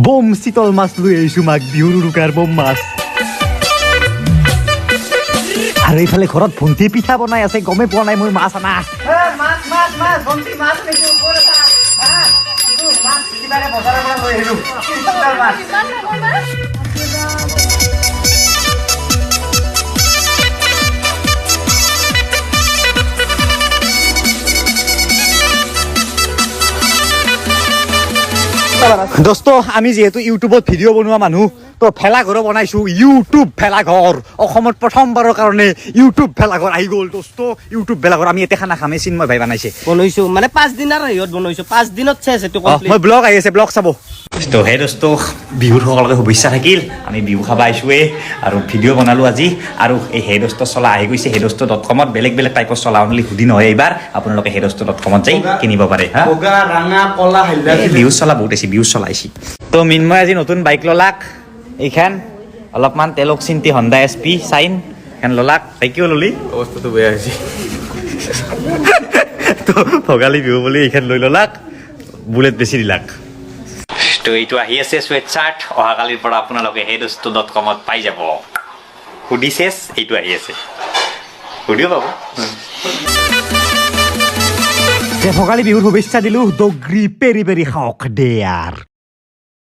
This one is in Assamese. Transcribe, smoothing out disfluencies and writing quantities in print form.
বম চিতল মাছ লৈ আহিছো মাঘ বিহুৰ উৰুকাৰ বম মাছ আৰু এইফালে ঘৰত ভণ্টি পিঠা বনাই আছে গমে পোৱা নাই মই মাছ আনা দোস্ত আমি যেহেতু ইউটিউবত ভিডিঅ' বনোৱা মানুহ তো ভেলাঘৰ বনাইছো ইউটিউব ভেলাঘৰ অসমত প্ৰথমবাৰৰ কাৰণে ইউটিউব ভেলাঘৰ আহি গ'ল দোস্ত ইউটিউব ভেলাঘৰ আমি ইয়াতে খানা খামে চিন্ময় ভাই বনাইছে বনাইছো মানে 5 দিনৰ হেৰিত বনাইছো 5 দিনত চেছ এটো কমপ্লিট মই ব্লগ আহি আছে ব্লগ চাব তো হে দোস্ত বিহুৰ সকলোকে শুভেচ্ছা থাকিল আমি বিহু খাব আহিছোৱে আৰু ভিডিঅ' বনালো আজি আৰু এই হে দোস্ত চলা আহি গৈছে hedosto.com ত বেলেগ বেলেগ টাইপৰ চলা অনলি সুধি নহয় এইবাৰ আপোনালোকে hedosto.com ত যাই কিনিব পাৰে হা বগা ৰাঙা কলা হালধীয়া বিহু চলা বহুত আছে বিহু চলাইছি তো মিনময় আজি নতুন বাইক ললাক এইখান অলপমান তেলক চিন্তি হণ্ডা SP চাইন এখন ললাক বাইকিও ললি অৱস্থাটো বেয়া হৈছে তো ভোগালী বিহু বুলি এইখান লৈ ললাক বুলেট বেছি দিলাক তো এইটো আহি আছে চুৱেট চাৰ্ট অহাকালিৰ পৰা আপোনালোকে hedosto.com ত পাই যাব সুধিছে এইটো আহি আছে সুধিও পাব ভোগালী বিহুৰ শুভেচ্ছা দিলো দগৰি পেৰি পেৰি খাওক দে আৰ